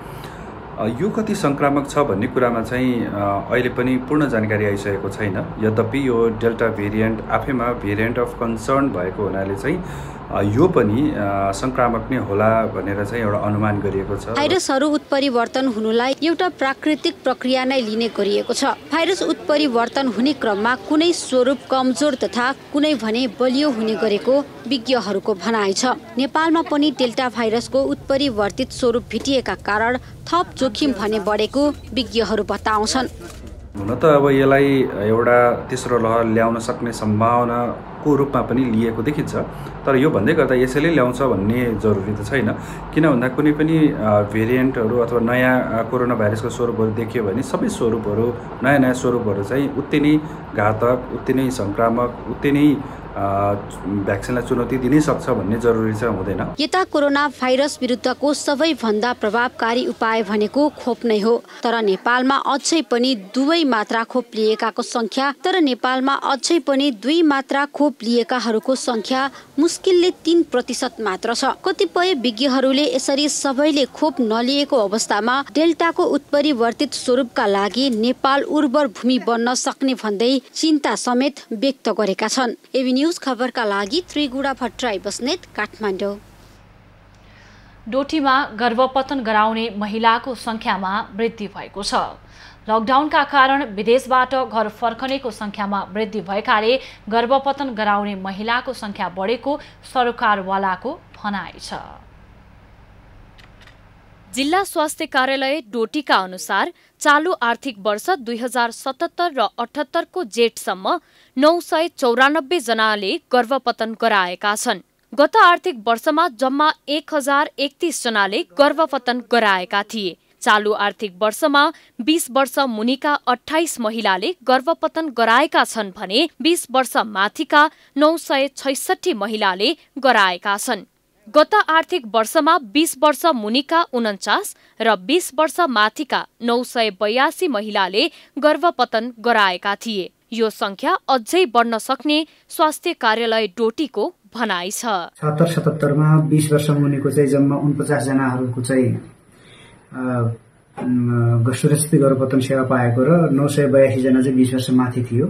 यो कति संक्रामक छ भन्ने कुरामा चाहिँ अहिले पनि पूर्ण जानकारी आइसकेको छैन। यद्यपि यो डेल्टा भेरिएन्ट आफैमा भेरिएन्ट अफ कन्सर्न भएको हुनाले चाहिँ यो पनि संक्रामक नै होला भनेर चाहिँ एउटा अनुमान गरिएको छ। भाइरसहरू उत्परिवर्तन हुनुलाई एउटा प्राकृतिक प्रक्रिया नै लिने गरिएको छ। भाइरस उत्परिवर्तन हुने क्रममा कुनै स्वरूप कमजोर तथा कुनै भने बलियो हुने गरेको विज्ञहरूको भनाइ छ। नेपालमा पनि डेल्टा भाइरसको उत्परिवर्तित स्वरूप भेटिएका कारण थप जोखिम भने बढेको विज्ञहरू बताउँछन्। हुन त अब यसलाई एउटा तेस्रो लहर ल्याउन सक्ने सम्भावनाको रूपमा पनि लिएको देखिन्छ। तर यो भन्दै गर्दा यसैले ल्याउँछ भन्ने जरुरी त छैन। किन भन्दा कुनै पनि भेरिएन्टहरू अथवा नयाँ कोरोना भाइरसको स्वरूपहरू देखियो भने सबै स्वरूपहरू नयाँ स्वरूपहरू चाहिँ उत्ति नै घातक, उत्ति नै संक्रामक, उत्ति नै भ्याक्सिनलाई चुनौती दिनै सक्छ भन्ने जरुरी चाहिँ हुँदैन। यता कोरोना भाइरस विरुद्धको सबैभन्दा प्रभावकारी उपाय भनेको खोप नै हो। तर नेपालमा अझै पनि 2 मात्रा खोप लिएकाको संख्या मुस्किलले 3% मात्र छ। कतिपय विज्ञहरूले यसरी सबैले खोप नलिएको अवस्थामा डेल्टाको उत्परिवर्तित स्वरूपका लागि नेपाल उर्वर भूमि बन्न सक्ने भन्दै चिन्ता समेत व्यक्त गरेका छन्। एबी न्यूज खबरका लागि त्रिगुडा भट्टराई बस्नेत, काठमाडौँ। डोटीमा गर्भपतन गराउने महिलाको संख्यामा वृद्धि भएको छ। लकडाउनका कारण विदेशबाट घर फर्कनेको संख्यामा वृद्धि भएकाले गर्भपतन गराउने महिलाको संख्या बढेको सरकारवालाको भनाइ छ। जिल्ला स्वास्थ्य कार्यालय डोटीका अनुसार चालु आर्थिक वर्ष 2077 र 78 को जेठसम्म 994 जनाले गर्भपतन गराएका छन्। गत आर्थिक वर्षमा जम्मा 1031 जनाले गर्भपतन गराएका थिए। चालु आर्थिक वर्षमा 20 वर्ष मुनिका 28 महिलाले गर्भपतन गराएका छन् भने 20 वर्ष माथिका 966 महिलाले गराएका छन्। गत आर्थिक वर्षमा 20 वर्ष मुनिका 49 र 20 वर्ष माथिका 982 महिलाले गर्भपतन गराएका थिए। यो संख्या अझै बढ्न सक्ने स्वास्थ्य कार्यालय डोटीको भनाइ छ। 76 मा 20 वर्ष मुनिको चाहिँ जम्मा 49 जनाहरूको चाहिँ सुरक्षित गर्भपतन सेवा पाएको र 982 जना चाहिँ 20 वर्ष माथि थियो।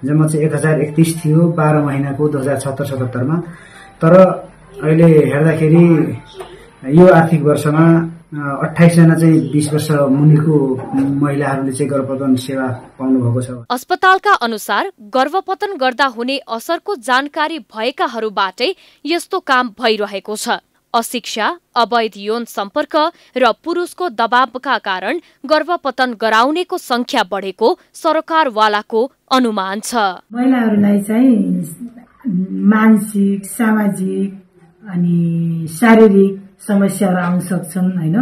जम्मा चाहिँ 1031 थियो 12 महिनाको 2076-77 मा। तर अहिले हेर्दाखेरि यो आर्थिक वर्षमा 28 जना चाहिँ 20 वर्ष मुनिको महिलाहरूले चाहिँ गर्भपतन सेवा पाउनु भएको छ। अस्पतालका अनुसार गर्भपतन गर्दा हुने असरको जानकारी भएकाहरूबाटै यस्तो काम भइरहेको छ। अशिक्षा, अवैध यौन सम्पर्क र पुरुषको दबावका कारण गर्भपतन गराउनेको संख्या बढेको सरकारवालाको अनुमान छ। महिलाहरूलाई चाहिँ मानसिक, सामाजिक अनि शारीरिक समस्याहरू आउन सक्छन् हैन।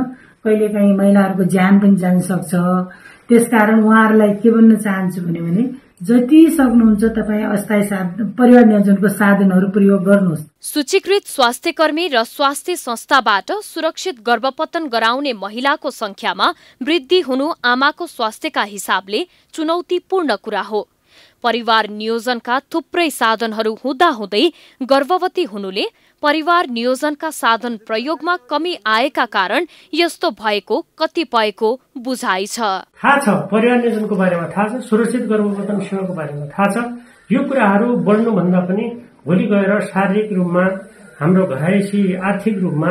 कहिलेकाहीँ महिलाहरूको ज्यान पनि जान सक्छ। त्यसकारण उहाँहरूलाई के भन्न चाहन्छु भने जति सक्नुहुन्छ तपाईँ अस्थायी परिवार नियोजनको साधनहरू प्रयोग गर्नुहोस्। सूचीकृत स्वास्थ्यकर्मी र स्वास्थ्य संस्थाबाट सुरक्षित गर्भपतन गराउने महिलाको संख्यामा वृद्धि हुनु आमाको स्वास्थ्यका हिसाबले चुनौतीपूर्ण कुरा हो। परिवार नियोजनका थुप्रै साधनहरू हुँदाहुँदै गर्भवती हुनुले परिवार नियोजनका साधन प्रयोगमा कमी आएका कारण यस्तो भएको कतिपयको बुझाइ छ। थाहा छ, परिवार नियोजनको बारेमा थाहा छ, सुरक्षित गर्भपतन सेवाको बारेमा थाहा छ। यो कुराहरू बढ्नुभन्दा पनि भोलि गएर शारीरिक रूपमा हाम्रो घरायसी, आर्थिक रूपमा,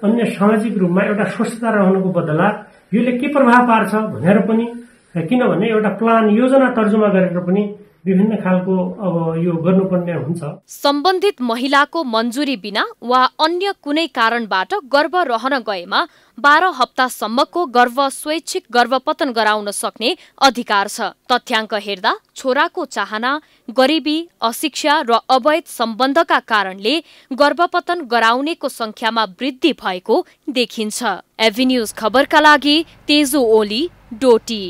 अन्य सामाजिक रूपमा एउटा स्वस्थता रहनुको बदला यसले के प्रभाव पार्छ भनेर पनि, किनभने एउटा प्लान योजना तर्जुमा गरेर पनि विभिन्न खालको अब यो गर्नुपर्ने हुन्छ। सम्बन्धित महिलाको मन्जुरी बिना वा अन्य कुनै कारणबाट गर्भ रहन गएमा 12 हप्तासम्मको गर्भ स्वैच्छिक गर्भपतन गराउन सक्ने अधिकार छ। तथ्याङ्क हेर्दा छोराको चाहना, गरिबी, अशिक्षा र अवैध सम्बन्धका कारणले गर्भपतन गराउनेको संख्यामा वृद्धि भएको देखिन्छ। एभी न्यूज खबरका लागि तेजु ओली, डोटी।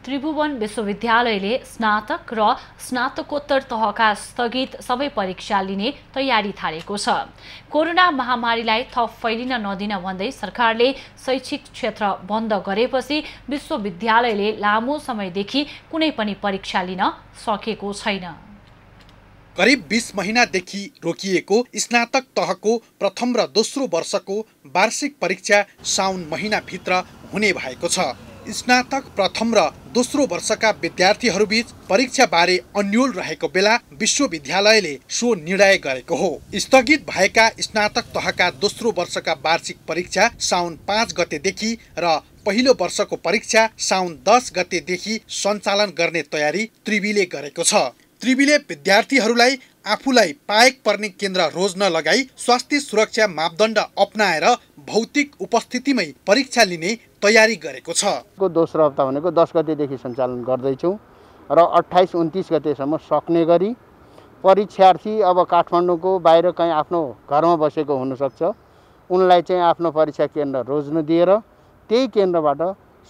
त्रिभुवन विश्वविद्यालयले स्नातक र स्नातकोत्तर तहका स्थगित सबै परीक्षा लिने तयारी थालेको छ। कोरोना महामारीलाई थप फैलिन नदिन भन्दै सरकारले शैक्षिक क्षेत्र बन्द गरेपछि विश्वविद्यालयले लामो समयदेखि कुनै पनि परीक्षा लिन सकेको छैन। करिब 20 महिनादेखि रोकिएको स्नातक तहको प्रथम र दोस्रो वर्षको वार्षिक परीक्षा साउन महिनाभित्र हुने भएको छ। स्नातक प्रथम र दोस्रो वर्षका विद्यार्थीहरूबीच परीक्षाबारे अन्योल रहेको बेला विश्वविद्यालयले सो निर्णय गरेको हो। स्थगित भएका स्नातक तहका दोस्रो वर्षका वार्षिक परीक्षा साउन 5 गतेदेखि र पहिलो वर्षको परीक्षा साउन 10 गतेदेखि सञ्चालन गर्ने तयारी त्रिवीले गरेको छ। त्रिवीले विद्यार्थीहरूलाई आफूलाई पाएक पर्ने केन्द्र रोज्न लगाई स्वास्थ्य सुरक्षा मापदण्ड अपनाएर भौतिक उपस्थितिमै परीक्षा लिने तयारी गरेको छ। दोस्रो हप्ता भनेको 10 गतेदेखि सञ्चालन गर्दैछौँ र 28-29 गतेसम्म सक्ने गरी परीक्षार्थी अब काठमाडौँको बाहिर कहीँ आफ्नो घरमा बसेको हुनसक्छ, उनलाई चाहिँ आफ्नो परीक्षा केन्द्र रोज्न दिएर त्यही केन्द्रबाट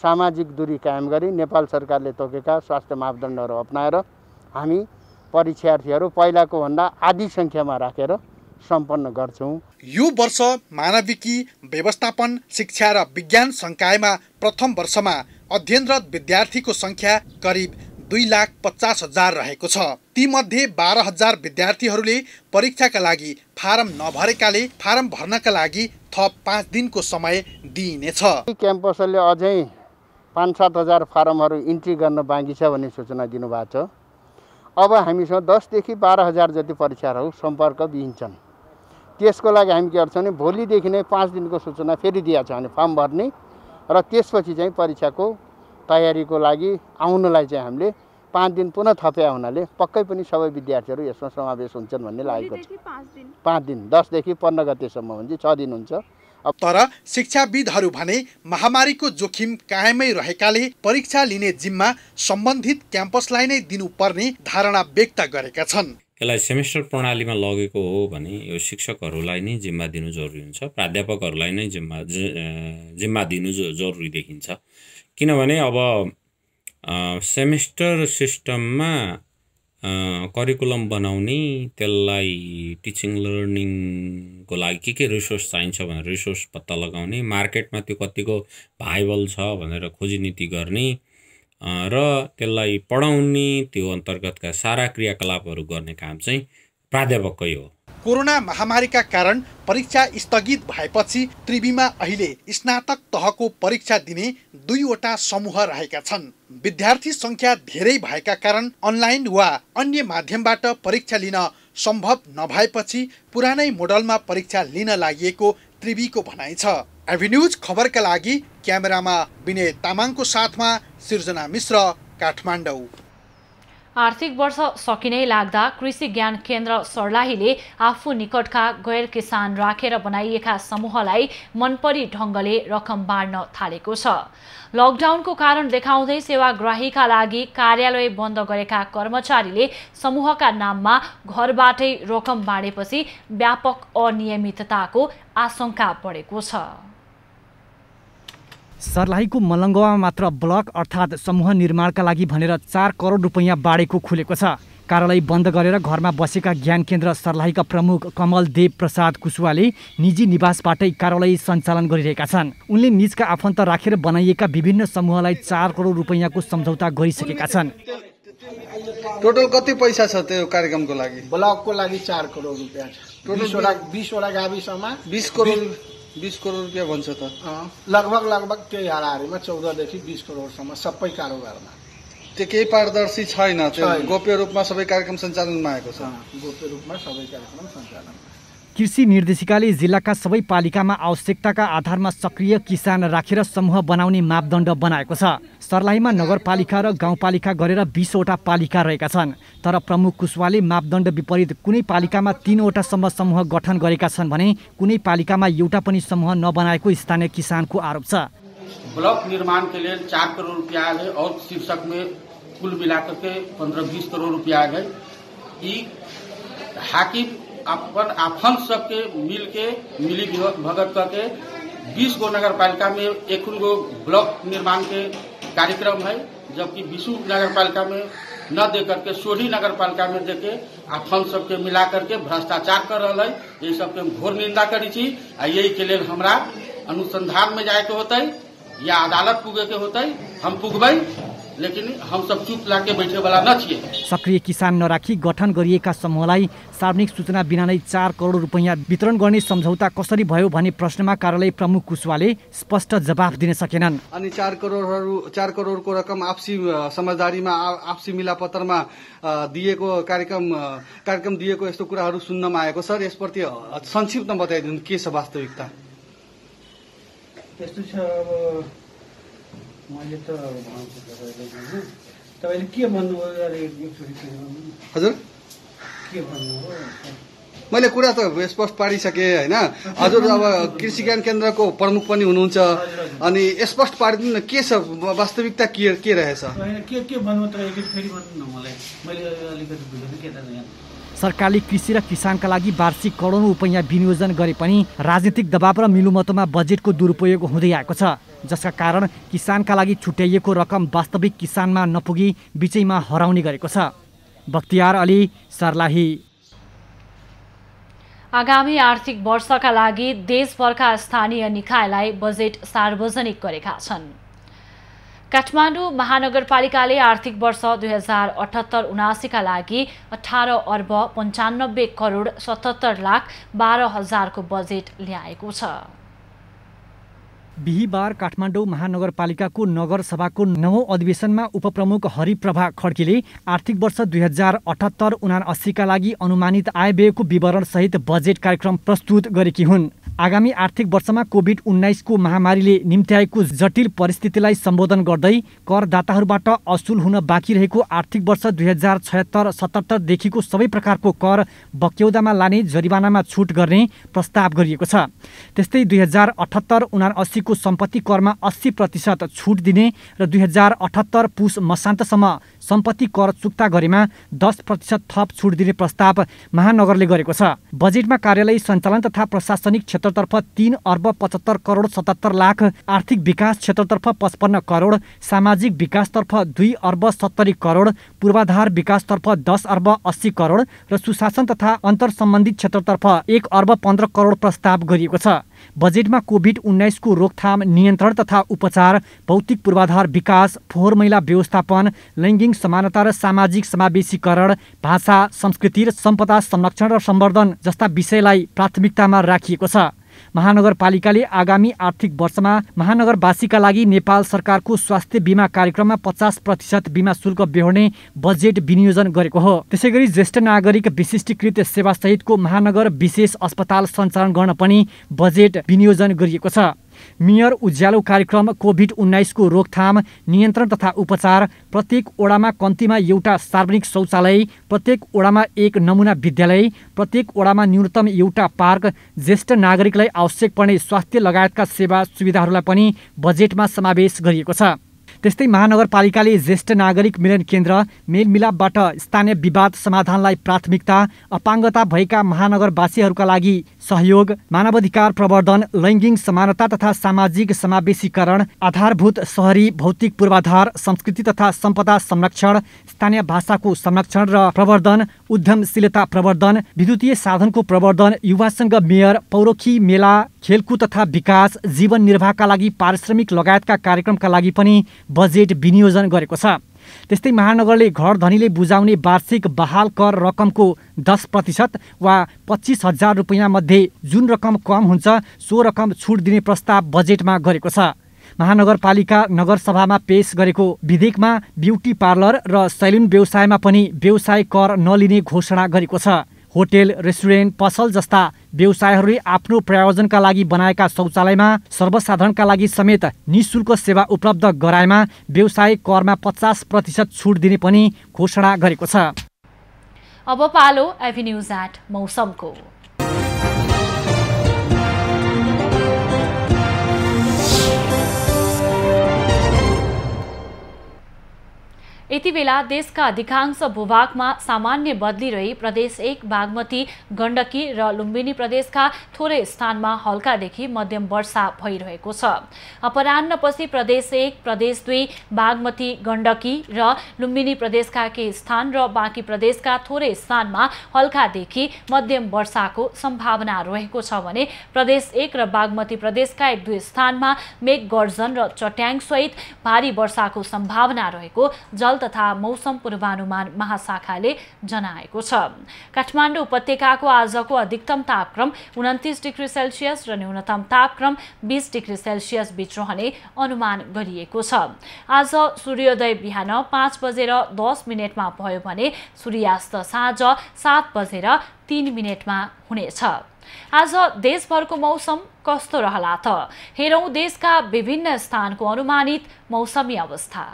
सामाजिक दूरी कायम गरी नेपाल सरकारले तोकेका स्वास्थ्य मापदण्डहरू अपनाएर हामी परीक्षार्थीहरू पहिलाको भन्दा आधी सङ्ख्यामा राखेर सम्पन्न गर्छौँ। यो वर्ष मानविकी, व्यवस्थापन, शिक्षा र विज्ञान संकायमा प्रथम वर्षमा अध्ययनरत विद्यार्थीको संख्या करिब 2,50,000 रहेको छ। तीमध्ये 12,000 विद्यार्थीहरूले परीक्षाका लागि फारम नभरेकाले फारम भर्नका लागि थप 5 दिनको समय दिइनेछ। क्याम्पसले अझै 5-7 हजार फारमहरू इन्ट्री गर्न बाँकी छ भन्ने सूचना दिनुभएको छ। अब हामीसँग 10 देखि 12 हजार जति परीक्षाहरू सम्पर्क दिन्छन्। त्यसको लागि हामी के गर्छौँ भने भोलिदेखि नै 5 दिनको सूचना फेरि दिएको छ भने फर्म भर्ने र त्यसपछि चाहिँ परीक्षाको तयारीको लागि आउनलाई चाहिँ हामीले 5 दिन पुनः थप्या हुनाले पक्कै पनि सबै विद्यार्थीहरू यसमा समावेश हुन्छन् भन्ने लागेको छ। 5 दिन 10 देखि 15 गतेसम्म हुन्छ, 6 दिन हुन्छ। तर शिक्षाविदहरू भने महामारीको जोखिम कायमै रहेकाले परीक्षा लिने जिम्मा सम्बन्धित क्याम्पसलाई नै दिनुपर्ने धारणा व्यक्त गरेका छन्। यसलाई सेमेस्टर प्रणालीमा लगेको हो भने यो शिक्षकहरूलाई नै जिम्मा दिनु जरुरी हुन्छ, प्राध्यापकहरूलाई नै जिम्मा दिनु जरुरी देखिन्छ। किनभने अब सेमेस्टर सिस्टममा करिकुलम बनाउने, त्यसलाई टिचिङ लर्निङको लागि के रिसोर्स चाहिन्छ भनेर रिसोर्स पत्ता लगाउने, मार्केटमा त्यो कतिको भाइबल छ भनेर खोजी नीति गर्ने र त्यसलाई पढाउने, त्यो अन्तर्गतका सारा क्रियाकलापहरू गर्ने काम चाहिँ प्राध्यापककै हो। कोरोना महामारीका कारण परीक्षा स्थगित भएपछि त्रिवीमा अहिले स्नातक तहको परीक्षा दिने 2वटा समूह रहेका छन्। विद्यार्थी संख्या धेरै भएका कारण अनलाइन वा अन्य माध्यमबाट परीक्षा लिन सम्भव नभएपछि पुरानै मोडलमा परीक्षा लिन लागि त्रिवीको भनाइ छ। एभिन्यूज खबरका लागि क्यामेरामा विनय तामाङको साथमा सिर्जना मिश्र, काठमाडौँ। आर्थिक वर्ष सकिनै लाग्दा कृषि ज्ञान केन्द्र सर्लाहीले आफू निकटका गैर किसान राखेर बनाइएका समूहलाई मनपरी ढङ्गले रकम बाँड्न थालेको छ। लकडाउनको कारण देखाउँदै सेवाग्राहीका लागि कार्यालय बन्द गरेका कर्मचारीले समूहका नाममा घरबाटै रकम बाँडेपछि व्यापक अनियमितताको आशंका बढेको छ। सर्लाहीको मलङ्गवामा मात्र ब्लक अर्थात् समूह निर्माणका लागि भनेर 4 करोड रुपैयाँ बाँडेको खुलेको छ। कार्यालय बन्द गरेर घरमा बसेका ज्ञान केन्द्र सर्लाहीका प्रमुख कमल देव प्रसाद कुशवाले निजी निवासबाटै कार्यालय सञ्चालन गरिरहेका छन्। उनले निजका आफन्त राखेर बनाइएका विभिन्न समूहलाई 4 करोड रुपैयाँको सम्झौता गरिसकेका छन्। टोटल कति पैसा छ त्यो कार्यक्रमको लागि? ब्लकको लागि 4 करोड रुपैयाँ छ। 20 वटा गाविसमा 20 करोड रुपियाँ भन्छ त। लगभग त्यही हाराहारीमा 14 देखि 20 करोडसम्म सबै कारोबारमा। त्यो केही पारदर्शी छैन, त्यो गोप्य रूपमा सबै कार्यक्रम सञ्चालनमा आएको छ। गोप्य रूपमा सबै कार्यक्रम सञ्चालन। कृषि निर्देशिकाले जिल्लाका सबै पालिकामा आवश्यकताका आधारमा सक्रिय किसान राखेर समूह बनाउने मापदण्ड बनाएको छ। सर्लाहीमा नगरपालिका र गाउँपालिका गरेर 20 वटा पालिका रहेका छन्। तर प्रमुख कुशवाले मापदण्ड विपरीत कुनै पालिकामा 3 वटासम्म समूह गठन गरेका छन् भने कुनै पालिकामा एउटा पनि समूह नबनाएको स्थानीय किसानको आरोप छ। ब्लॉक निर्माण के लिए 4 करोड़ रुपया आ गए और शीर्षक में कुल मिलाकर के 15-20 करोड़ रुपया आ गए। हाकिम अपन आफंत सबके मिली भगत करके 20 गो नगर पालिका में 1 गो ब्लॉक निर्माण के कार्यक्रम है, जबकि 20 नगर पालिका में न दे करके 16 नगर पालिका में देके आफंत सबके मिला करके भ्रष्टाचार कर रहा है। ये सबके हम घोर निंदा करी छी। यही के लिए हमरा अनुसंधान में जाए के होता है या अदालत पुगे के होता है, हम पुगबै, लेकिन हम सब चुप लाके बैठे वाला न छिए। सक्रिय किसान नराखी गठन गरिएका समूहलाई सार्वजनिक सूचना बिना नै 4 करोड रुपैयाँ वितरण गर्ने सम्झौता कसरी भयो भन्ने प्रश्नमा कार्यालय प्रमुख कुशवाले स्पष्ट जवाफ दिन सकेनन्। अनि 4 करोडको रकम आपसी समझदारीमा आपसी मिलापत्रमा दिएको कार्यक्रम दिएको यस्तो कुराहरू सुन्नमा आएको। सर, यसप्रति संक्षिप्तमा बताइदिनु के छ वास्तविकता? त्यस्तो छ। अब मैले त तपाईले के भन्नुभयो? हजुर के भन्नुभयो? मैले कुरा त स्पष्ट पारिसके हैन। हजुर अब कृषि ज्ञान केन्द्रको प्रमुख पनि हुनुहुन्छ, अनि स्पष्ट पारिदिनु के छ वास्तविकता के रहेछ? के भन्नु त एकचोटि फेरि भन्नु न मलाई। मैले अलिकति बुझेन के त यहाँ। सरकारले कृषि र किसानका लागि वार्षिक करोडौं रुपैयाँ विनियोजन गरे पनि राजनीतिक दबाव र मिलुमतोमा बजेटको दुरुपयोग हुँदै आएको छ, जसका कारण किसानका लागि छुट्याइएको रकम वास्तविक किसानमा नपुगी बिचैमा हराउने गरेको छ। बख्तियार अली, सर्लाही। आगामी आर्थिक वर्षका लागि देशभरका स्थानीय निकायलाई बजेट सार्वजनिक गरेका छन्। काठमाडौँ महानगरपालिकाले आर्थिक वर्ष 2078-79 का लागि 18 अर्ब 95 करोड 77 लाख 12 हजारको बजेट ल्याएको छ। बिहीबार काठमाडौँ महानगरपालिकाको नगरसभाको 9औं अधिवेशनमा उपप्रमुख हरिप्रभा खड्कीले आर्थिक वर्ष 2078-79 का लागि अनुमानित आय व्ययको विवरण सहित बजेट कार्यक्रम प्रस्तुत गरेकी हुन्। आगामी आर्थिक वर्षमा कोभिड-19 को महामारीले निम्त्याएको जटिल परिस्थितिलाई सम्बोधन गर्दै करदाताहरूबाट असुल हुन बाँकी रहेको आर्थिक वर्ष 2076-77 देखिको सबै प्रकारको कर बक्यौदामा लाने जरिवानामा छुट गर्ने प्रस्ताव गरिएको छ। त्यस्तै 2078-79 को सम्पत्ति करमा 80% छुट दिने र 2078 पुस मसान्तसम्म सम्पत्ति कर चुक्ता गरेमा 10% थप छुट दिने प्रस्ताव महानगरले गरेको छ। बजेटमा कार्यालय सञ्चालन तथा प्रशासनिक क्षेत्रतर्फ 3 अर्ब 75 करोड 77 लाख, आर्थिक विकास क्षेत्रतर्फ 55 करोड, सामाजिक विकासतर्फ 2 अर्ब 70 करोड, पूर्वाधार विकासतर्फ 10 अर्ब 80 करोड र सुशासन तथा अन्तर सम्बन्धित क्षेत्रतर्फ 1 अर्ब 15 करोड प्रस्ताव गरिएको छ। बजेटमा कोभिड-19 को रोकथाम, नियन्त्रण तथा उपचार, भौतिक पूर्वाधार विकास, फोहोर मैला व्यवस्थापन, लैङ्गिक समानता र सामाजिक समावेशीकरण, भाषा, संस्कृति र सम्पदा संरक्षण र सम्वर्धन जस्ता विषयलाई प्राथमिकतामा राखिएको छ। महानगरपालिकाले आगामी आर्थिक वर्षमा महानगरवासीका लागि नेपाल सरकारको स्वास्थ्य बीमा कार्यक्रममा 50% बीमा शुल्क बेहोर्ने बजेट विनियोजन गरेको हो। त्यसैगरी ज्येष्ठ नागरिक विशिष्टीकृत सेवा सहितको महानगर विशेष अस्पताल सञ्चालन गर्न पनि बजेट विनियोजन गरिएको छ। मेयर उज्यालो कार्यक्रम, कोभिड-19 को रोकथाम, नियन्त्रण तथा उपचार, प्रत्येक ओडामा कम्तीमा एउटा सार्वजनिक शौचालय, प्रत्येक ओडामा एक नमुना विद्यालय, प्रत्येक ओडामा न्यूनतम एउटा पार्क, ज्येष्ठ नागरिकलाई आवश्यक पर्ने स्वास्थ्य लगायतका सेवा सुविधाहरूलाई पनि बजेटमा समावेश गरिएको छ। त्यस्तै महानगरपालिकाले ज्येष्ठ नागरिक मिलन केन्द्र, मेलमिलापबाट स्थानीय विवाद समाधानलाई प्राथमिकता, अपाङ्गता भएका महानगरवासीहरूका लागि सहयोग, मानवाधिकार प्रवर्धन, लैङ्गिक समानता तथा सामाजिक समावेशीकरण, आधारभूत शहरी भौतिक पूर्वाधार, संस्कृति तथा सम्पदा संरक्षण, स्थानीय भाषाको संरक्षण र प्रवर्धन, उद्यमशीलता प्रवर्धन, विद्युतीय साधनको प्रवर्धन, युवासँग मेयर, पौरखी मेला, खेलकुद तथा विकास, जीवन निर्वाहका लागि पारिश्रमिक लगायतका कार्यक्रमका लागि पनि बजेट विनियोजन गरेको छ। त्यस्तै महानगरले घर धनीले बुझाउने वार्षिक बहाल कर रकमको 10% वा 25,000 रुपैयाँ मध्ये जुन रकम कम हुन्छ सो रकम छुट दिने प्रस्ताव बजेटमा गरेको छ। महानगरपालिका नगरसभामा पेश गरेको विधेयकमा ब्युटी पार्लर र सैलुन व्यवसायमा पनि व्यवसाय कर नलिने घोषणा गरेको छ। होटेल, रेस्टुरेन्ट, पसल जस्ता व्यवसायहरूले आफ्नो प्रायोजनका लागि बनाएका शौचालयमा सर्वसाधारणका लागि समेत निःशुल्क सेवा उपलब्ध गराएमा व्यवसाय करमा 50% छुट दिने पनि घोषणा गरेको छ। अब पालो एभिन्यूज एट मौसमको। यति बेला देशका अधिकांश भूभागमा सामान्य बदली रही प्रदेश 1 बागमती, गण्डकी र लुम्बिनी प्रदेशका थोरै स्थानमा हल्कादेखि मध्यम वर्षा भइरहेको छ। अपराह्नपछि प्रदेश 1, प्रदेश 2, बागमती, गण्डकी र लुम्बिनी प्रदेशका केही स्थान र बाँकी प्रदेशका थोरै स्थानमा हल्कादेखि मध्यम वर्षाको सम्भावना रहेको छ भने प्रदेश 1 र बागमती प्रदेशका 1-2 स्थानमा मेघ गर्जन र चट्याङसहित भारी वर्षाको सम्भावना रहेको जल तथा मौसम पूर्वानुमान महाशाखाले जनाएको छ। काठमाडौँ उपत्यकाको आजको अधिकतम तापक्रम 29 डिग्री सेल्सियस र न्यूनतम तापक्रम 20 डिग्री सेल्सियस बीच रहने अनुमान गरिएको छ। आज सूर्योदय बिहान 5:10 भयो भने सूर्यास्त साँझ 7:03 हुनेछ। आज देशभरको मौसम कस्तो रहला त? हेरौं देशका विभिन्न स्थानको अनुमानित मौसमी अवस्था।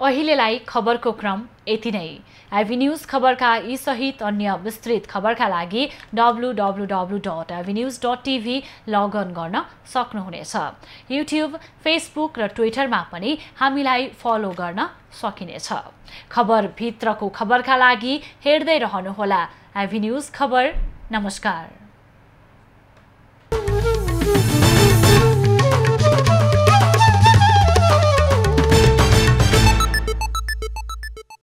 अहिलेलाई खबरको क्रम यति नै। एभी न्यूज खबरका यी सहित अन्य विस्तृत खबरका लागि www.avnews.tv लगइन गर्न सक्नुहुनेछ। युट्युब, फेसबुक र ट्विटरमा पनि हामीलाई फलो गर्न सकिनेछ। खबर भित्रको खबरका लागि हेर्दै रहनुहोला एभी न्यूज खबर। नमस्कार।